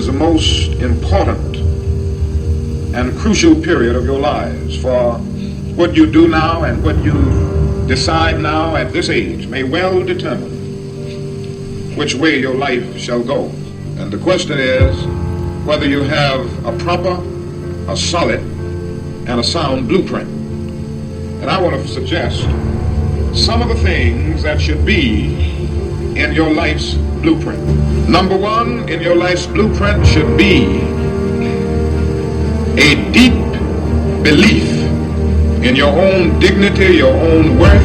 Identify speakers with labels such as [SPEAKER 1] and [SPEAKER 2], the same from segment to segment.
[SPEAKER 1] is the most important and crucial period of your lives, for what you do now and what you decide now at this age may well determine which way your life shall go. And the question is whether you have a proper, a solid, and a sound blueprint. And I want to suggest some of the things that should be in your life's blueprint. Number one, in your life's blueprint should be a deep belief in your own dignity, your own worth,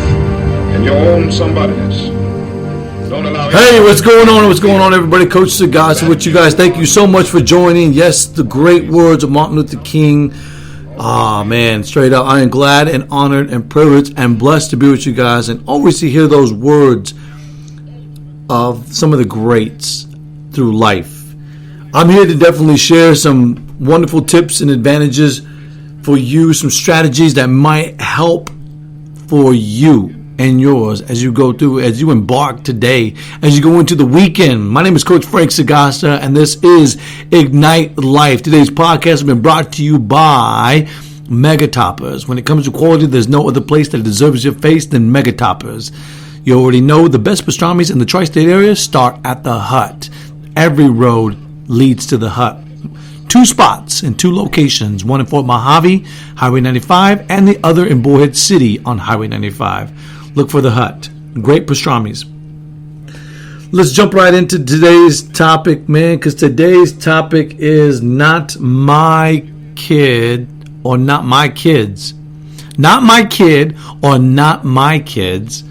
[SPEAKER 1] and your own somebodyness. Don't allow
[SPEAKER 2] Hey, what's going on? What's going on, everybody? Coach Sagasta with you guys. Thank you so much for joining. Yes, the great words of Martin Luther King. Man, straight up, I am glad and honored and privileged and blessed to be with you guys and always to hear those words of some of the greats through life. I'm here to definitely share some wonderful tips and advantages for you, some strategies that might help for you and yours as you go through, as you embark today, as you go into the weekend. My name is Coach Frank Sagasta, and this is Ignite Life. Today's podcast has been brought to you by Mega Toppers. When it comes to quality, there's no other place that deserves your face than Mega Toppers. You already know the best pastrami's in the tri-state area start at the Hut. Every road leads to the Hut. 2 spots in 2 locations, one in Fort Mojave, Highway 95, and the other in Bullhead City on Highway 95. Look for the Hut. Great pastrami's. Let's jump right into today's topic, man, because today's topic is not my kid or not my kids. Not my kid or not my kids.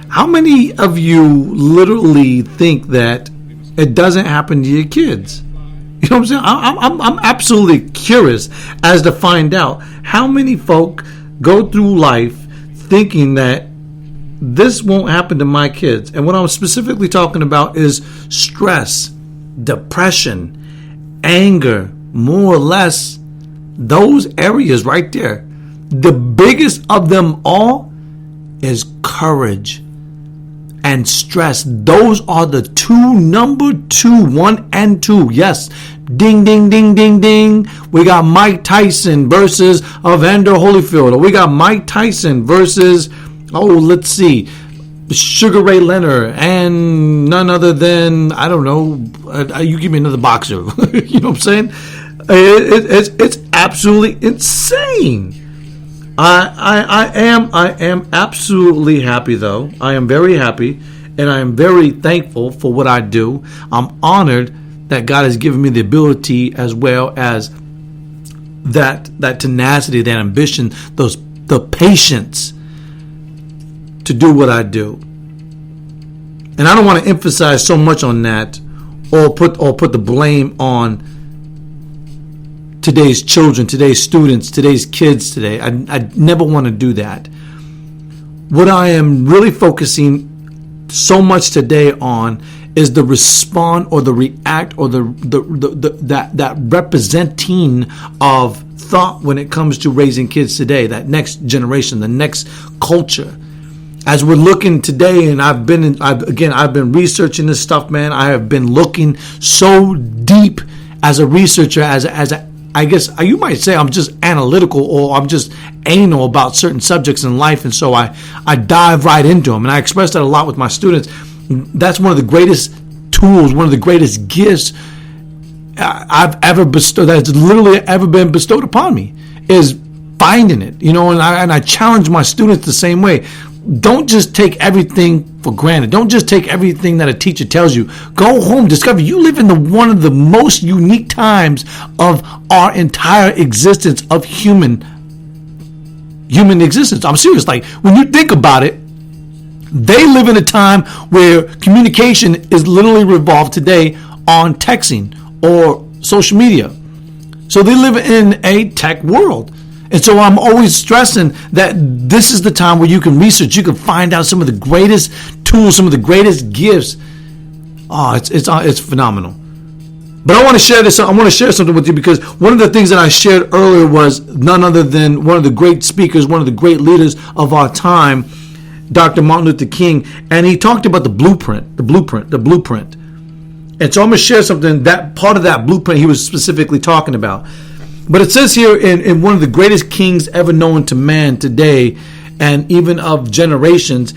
[SPEAKER 2] How many of you literally think that it doesn't happen to your kids? You know what I'm saying? I'm absolutely curious as to find out how many folk go through life thinking that this won't happen to my kids. And what I'm specifically talking about is stress, depression, anger, more or less those areas right there. The biggest of them all is courage and stress. Those are the number 2, 1 and 2. Yes. Ding, ding, ding, ding, ding. We got Mike Tyson versus Evander Holyfield. Or we got Mike Tyson versus, let's see, Sugar Ray Leonard and none other than, I don't know, you give me another boxer. You know what I'm saying? It's absolutely insane. I am absolutely happy, though. I am very happy, and I am very thankful for what I do. I'm honored that God has given me the ability, as well as that tenacity, that ambition, the patience to do what I do. And I don't want to emphasize so much on that, or put the blame on today's children, today's students, today's kids today. I never want to do that. What I am really focusing so much today on is the respond or the react or that representing of thought when it comes to raising kids today, that next generation, the next culture. As we're looking today, and I've been researching this stuff, man. I have been looking so deep as a researcher, I guess you might say I'm just analytical or I'm just anal about certain subjects in life, and so I dive right into them. And I express that a lot with my students. That's one of the greatest tools, one of the greatest gifts I've ever bestowed, that's literally ever been bestowed upon me, is finding it. You know, and I challenge my students the same way. Don't just take everything for granted. Don't just take everything that a teacher tells you. Go home, discover you live in one of the most unique times of our entire existence, of human existence. I'm serious. Like, when you think about it, they live in a time where communication is literally revolved today on texting or social media. So they live in a tech world. And so I'm always stressing that this is the time where you can research, you can find out some of the greatest tools, some of the greatest gifts. It's phenomenal. But I want to share this. I want to share something with you, because one of the things that I shared earlier was none other than one of the great speakers, one of the great leaders of our time, Dr. Martin Luther King, and he talked about the blueprint. And so I'm going to share something, that part of that blueprint he was specifically talking about. But it says here in one of the greatest kings ever known to man today, and even of generations,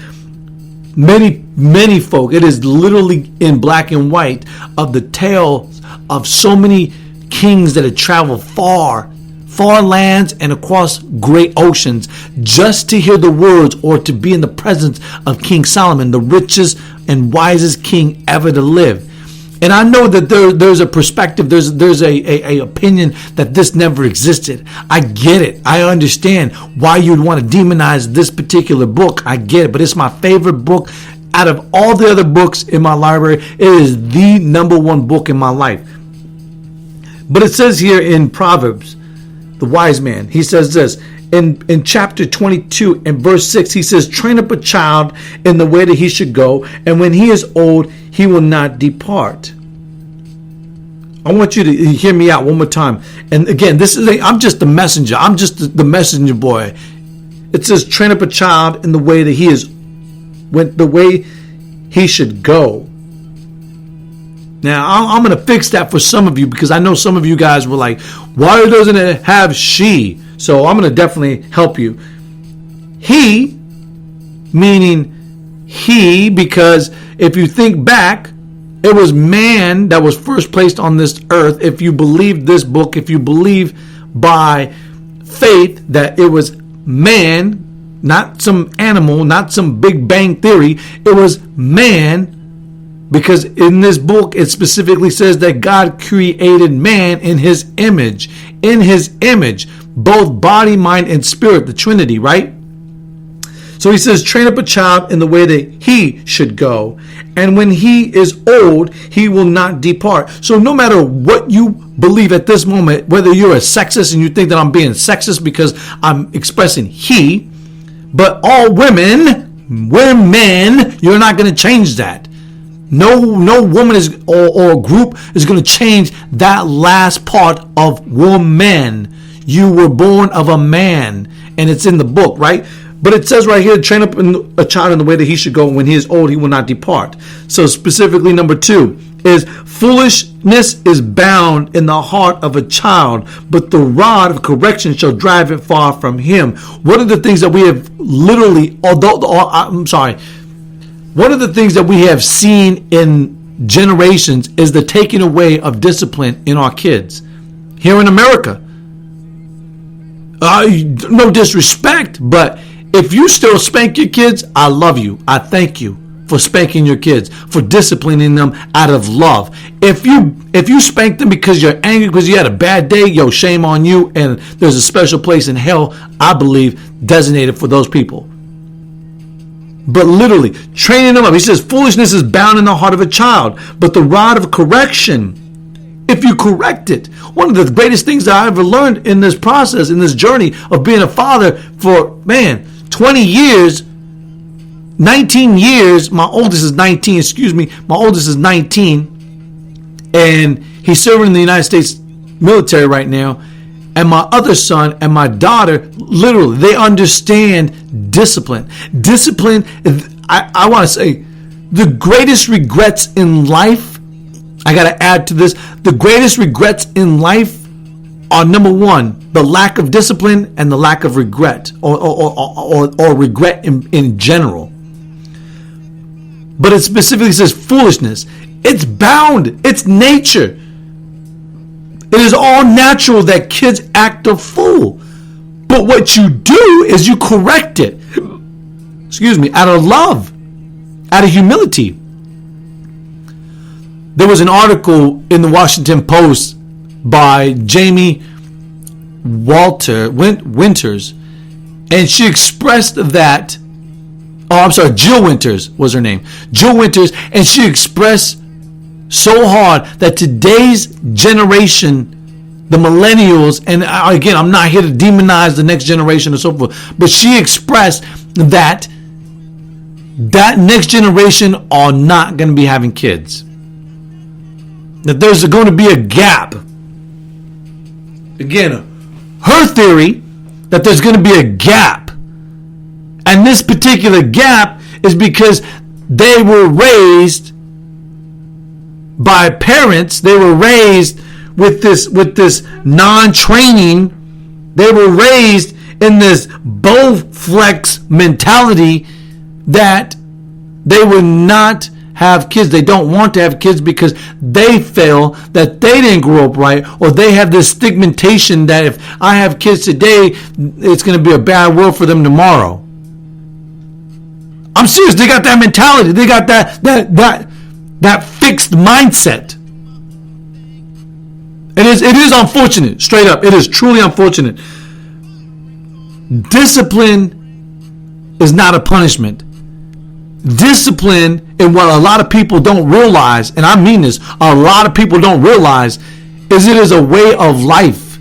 [SPEAKER 2] many folk, it is literally in black and white, of the tales of so many kings that had traveled far lands and across great oceans just to hear the words or to be in the presence of King Solomon, the richest and wisest king ever to live. And I know that there's a perspective, there's a opinion that this never existed. I get it. I understand why you'd want to demonize this particular book. I get it. But it's my favorite book out of all the other books in my library. It is the number one book in my life. But it says here in Proverbs, the wise man, he says this in chapter 22 and verse 6, he says, train up a child in the way that he should go, and when he is old, he will not depart. I want you to hear me out one more time. And again, I'm just the messenger. I'm just the messenger boy. It says, train up a child in the way that the way he should go. Now, I'm going to fix that for some of you, because I know some of you guys were like, why doesn't it have she? So I'm going to definitely help you. He, meaning he, because if you think back, it was man that was first placed on this earth. If you believe this book, if you believe by faith that it was man, not some animal, not some Big Bang Theory, it was man. Because in this book, it specifically says that God created man in his image. In his image, both body, mind, and spirit, the Trinity, right? So he says, train up a child in the way that he should go. And when he is old, he will not depart. So no matter what you believe at this moment, whether you're a sexist and you think that I'm being sexist because I'm expressing he, but all women, we're men, you're not going to change that. No woman is or group is going to change that last part of woman. You were born of a man, and it's in the book, right? But it says right here, train up a child in the way that he should go. When he is old, he will not depart. So specifically, number 2 is foolishness is bound in the heart of a child, but the rod of correction shall drive it far from him. One of the things that we have literally, one of the things that we have seen in generations is the taking away of discipline in our kids. Here in America, no disrespect, but if you still spank your kids, I love you. I thank you for spanking your kids, for disciplining them out of love. If you spank them because you're angry, because you had a bad day, yo, shame on you. And there's a special place in hell, I believe, designated for those people. But literally, training them up. He says, foolishness is bound in the heart of a child, but the rod of correction, if you correct it. One of the greatest things that I ever learned in this process, in this journey of being a father for, 20 years, 19 years, my oldest is 19, and he's serving in the United States military right now. And my other son and my daughter, literally, they understand discipline. Discipline, I want to say, the greatest regrets in life, I got to add to this, the greatest regrets in life are, number 1, the lack of discipline and the lack of regret, or regret in general. But it specifically says foolishness. It's bound. It's nature. It is all natural that kids act a fool. But what you do is you correct it. Out of love, out of humility. There was an article in the Washington Post by Jamie Winters, and she expressed that, Jill Winters was her name. Jill Winters, and she expressed so hard that today's generation, the millennials, and again, I'm not here to demonize the next generation or so forth, but she expressed that next generation are not going to be having kids. That there's going to be a gap. Again, her theory that there's going to be a gap. And this particular gap is because they were raised by parents. They were raised with this non-training. They were raised in this Bowflex mentality that they would not have kids. They don't want to have kids because they feel that they didn't grow up right, or they have this stigmatization that if I have kids today, it's going to be a bad world for them tomorrow. I'm serious. They got that mentality. They got that fixed mindset. It is unfortunate. Straight up, it is truly unfortunate. Discipline is not a punishment. Discipline, and what a lot of people don't realize, and I mean this, a lot of people don't realize, is it is a way of life.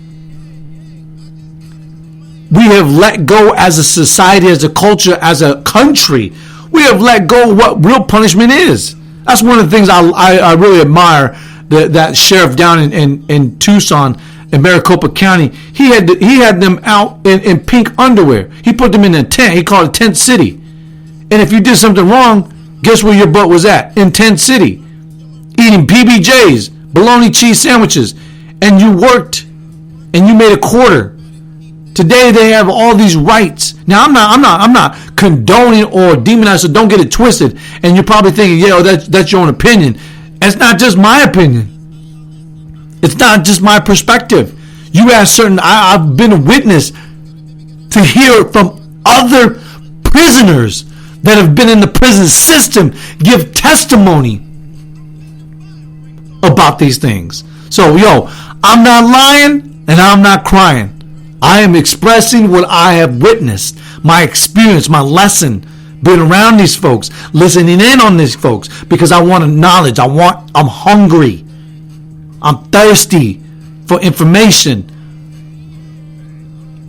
[SPEAKER 2] We have let go as a society, as a culture, as a country. We have let go of what real punishment is. That's one of the things I really admire. That sheriff down in Tucson, in Maricopa County, he had them out in pink underwear. He put them in a tent. He called it Tent City. And if you did something wrong, guess where your butt was at? In Tent City, eating PBJs, bologna cheese sandwiches, and you worked and you made a quarter. Today they have all these rights. Now I'm not condoning or demonizing, so don't get it twisted. And you're probably thinking, yeah, that's your own opinion. It's not just my opinion. It's not just my perspective. You ask I've been a witness to hear from other prisoners that have been in the prison system give testimony about these things. So, I'm not lying and I'm not crying. I am expressing what I have witnessed, my experience, my lesson, being around these folks, listening in on these folks, because I want knowledge. I'm hungry. I'm thirsty for information.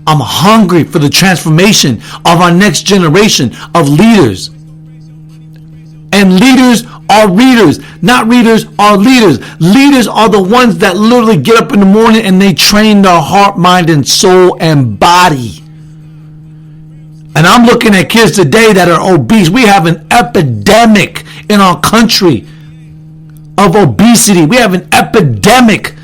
[SPEAKER 2] I'm hungry for the transformation of our next generation of leaders. And leaders are readers. Not readers are leaders. Leaders are the ones that literally get up in the morning and they train their heart, mind, and soul and body. And I'm looking at kids today that are obese. We have an epidemic in our country of obesity. We have an epidemic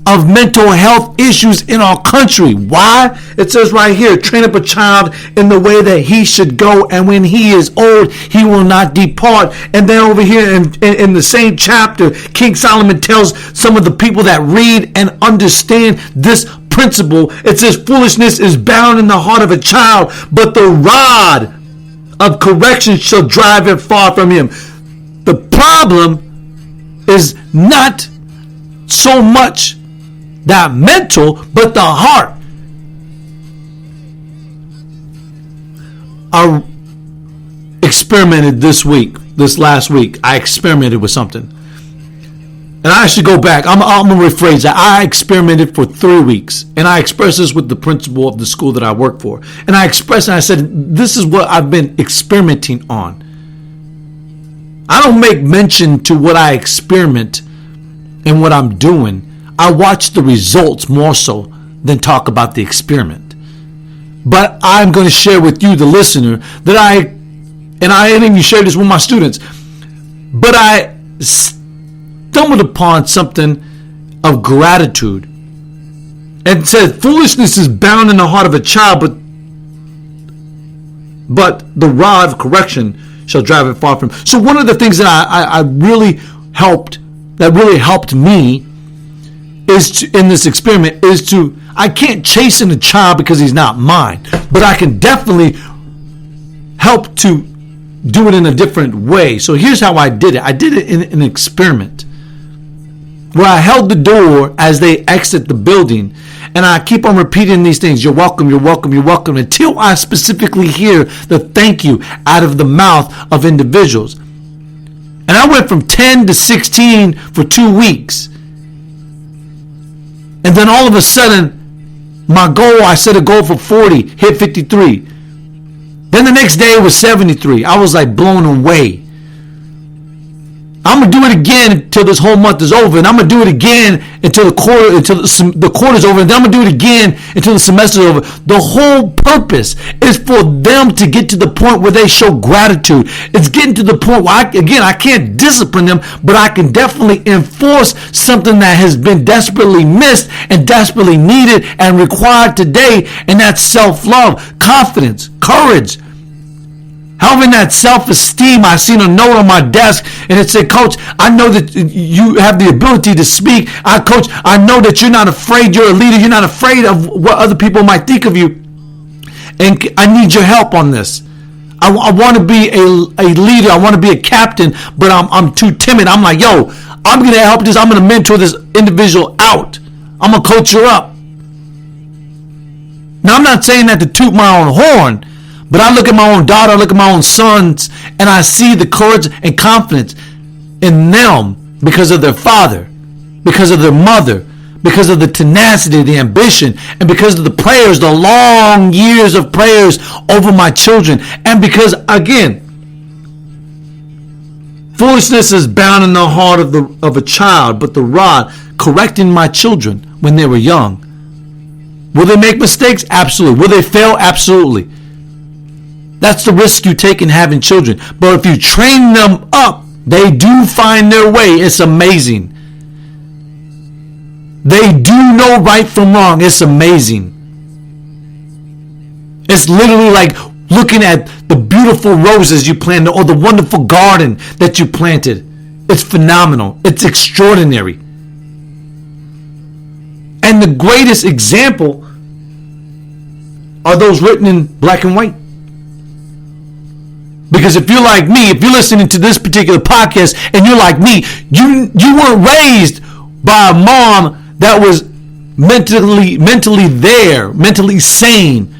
[SPEAKER 2] of mental health issues in our country. Why? It says right here, train up a child in the way that he should go, and when he is old, he will not depart. And then over here in the same chapter, King Solomon tells some of the people that read and understand this principle. It says, foolishness is bound in the heart of a child, but the rod of correction shall drive it far from him. The problem is not so much that mental, but the heart. I experimented this last week. I experimented with something. And I should go back. I'm going to rephrase that. I experimented for 3 weeks. And I expressed this with the principal of the school that I work for. And I said, this is what I've been experimenting on. I don't make mention to what I experiment and what I'm doing. I watch the results more so than talk about the experiment. But I'm going to share with you, the listener, that I didn't even share this with my students, but I stumbled upon something of gratitude. And it said, foolishness is bound in the heart of a child, but the rod of correction shall drive it far from him. So one of the things that I really helped me in this experiment is to, I can't chasten a child because he's not mine, but I can definitely help to do it in a different way. So here's how I did it. I did it in an experiment where I held the door as they exit the building, and I keep on repeating these things. You're welcome, you're welcome, you're welcome, until I specifically hear the thank you out of the mouth of individuals. And I went from 10 to 16 for 2 weeks. And then all of a sudden, I set a goal for 40, hit 53. Then the next day it was 73. I was like blown away. I'm gonna do it again until this whole month is over, and I'm gonna do it again until the quarter's over, and then I'm gonna do it again until the semester's over. The whole purpose is for them to get to the point where they show gratitude. It's getting to the point where I can't discipline them, but I can definitely enforce something that has been desperately missed and desperately needed and required today, and that's self-love, confidence, courage. Having that self-esteem. I seen a note on my desk and it said, Coach, I know that you have the ability to speak. Coach, I know that you're not afraid. You're a leader. You're not afraid of what other people might think of you. And I need your help on this. I want to be a leader. I want to be a captain, but I'm too timid. I'm like, yo, I'm going to help this. I'm going to mentor this individual out. I'm going to coach her up. Now, I'm not saying that to toot my own horn, but I look at my own daughter, I look at my own sons, and I see the courage and confidence in them because of their father, because of their mother, because of the tenacity, the ambition, and because of the prayers, the long years of prayers over my children. And because, again, foolishness is bound in the heart of a child, but the rod correcting my children when they were young. Will they make mistakes? Absolutely. Will they fail? Absolutely. That's the risk you take in having children. But if you train them up, they do find their way. It's amazing. They do know right from wrong. It's amazing. It's literally like looking at the beautiful roses you planted or the wonderful garden that you planted. It's phenomenal. It's extraordinary. And the greatest example are those written in black and white. Because if you're like me, if you're listening to this particular podcast and you're like me, you weren't raised by a mom that was mentally there, mentally sane.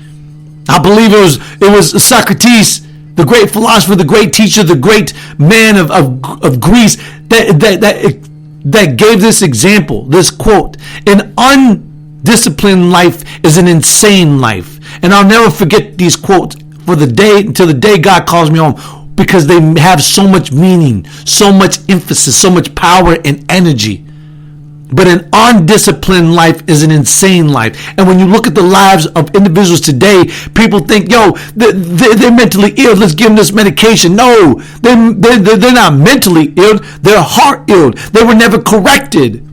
[SPEAKER 2] I believe it was Socrates, the great philosopher, the great teacher, the great man of Greece that gave this example, this quote: "An undisciplined life is an insane life." And I'll never forget these quotes until the day God calls me home, because they have so much meaning, so much emphasis, so much power and energy. But an undisciplined life is an insane life. And when you look at the lives of individuals today, people think, yo, they're mentally ill. Let's give them this medication. No, they're not mentally ill. They're heart ill. They were never corrected.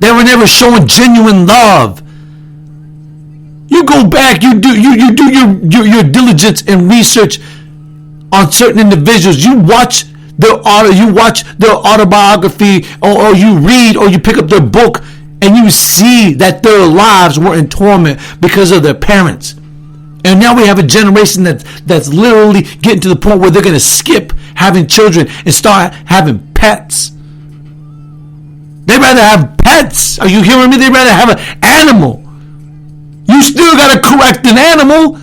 [SPEAKER 2] They were never shown genuine love. You go back, you do your diligence and research on certain individuals. You watch their autobiography, or you read, or you pick up their book, and you see that their lives were in torment because of their parents. And now we have a generation that's literally getting to the point where they're going to skip having children and start having pets. They'd rather have pets. Are you hearing me? They'd rather have an animal. You still got to correct an animal,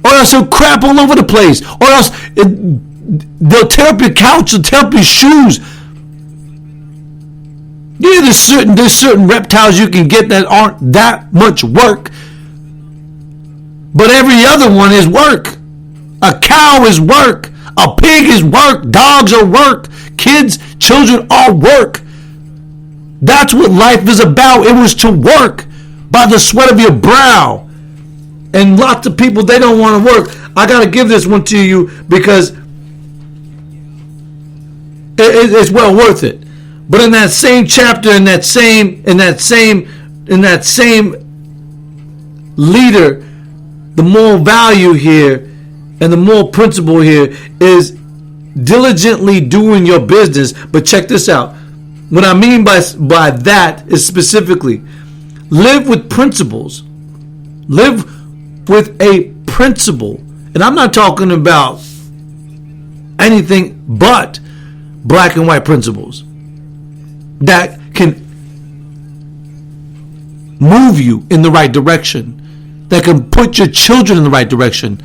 [SPEAKER 2] or else he'll crap all over the place, or else they'll tear up your couch, they'll tear up your shoes. Yeah, there's certain reptiles you can get that aren't that much work, but every other one is work. A cow is work. A pig is work. Dogs are work. Kids, children are work. That's what life is about. It was to work by the sweat of your brow. And lots of people, they don't want to work. I got to give this one to you because it's well worth it. But in that same chapter, in that same leader, the moral value here and the moral principle here is diligently doing your business. But check this out. What I mean by that is specifically live with principles. Live with a principle. And I'm not talking about anything but black and white principles that can move you in the right direction, that can put your children in the right direction.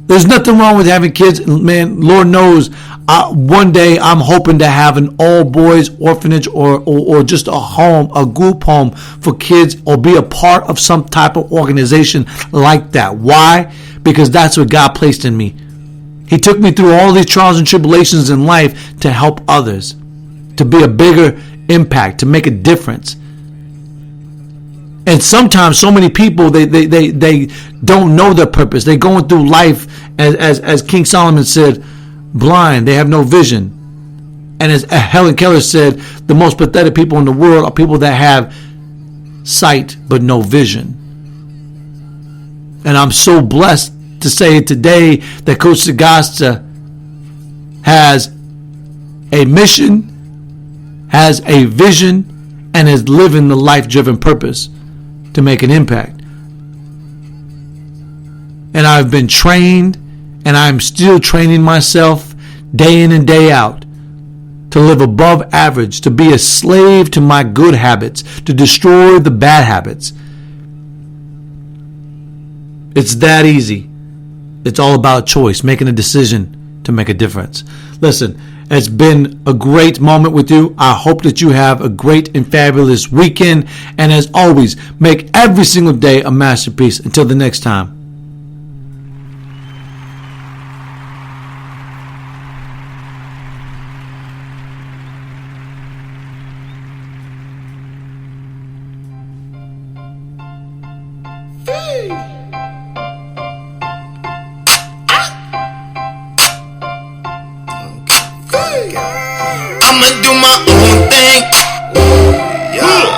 [SPEAKER 2] There's nothing wrong with having kids. Man, Lord knows, one day I'm hoping to have an all-boys orphanage or just a home, a group home for kids, or be a part of some type of organization like that. Why? Because that's what God placed in me. He took me through all these trials and tribulations in life to help others, to be a bigger impact, to make a difference. And sometimes so many people, they don't know their purpose. They're going through life, as King Solomon said, blind. They have no vision. And as Helen Keller said, the most pathetic people in the world are people that have sight but no vision. And I'm so blessed to say today that Coach Sagasta has a mission, has a vision, and is living the life-driven purpose to make an impact. And I've been trained, and I'm still training myself day in and day out to live above average, to be a slave to my good habits, to destroy the bad habits. It's that easy. It's all about choice, making a decision to make a difference. Listen, it's been a great moment with you. I hope that you have a great and fabulous weekend. And as always, make every single day a masterpiece. Until the next time.
[SPEAKER 3] I'ma do my own thing. Yeah.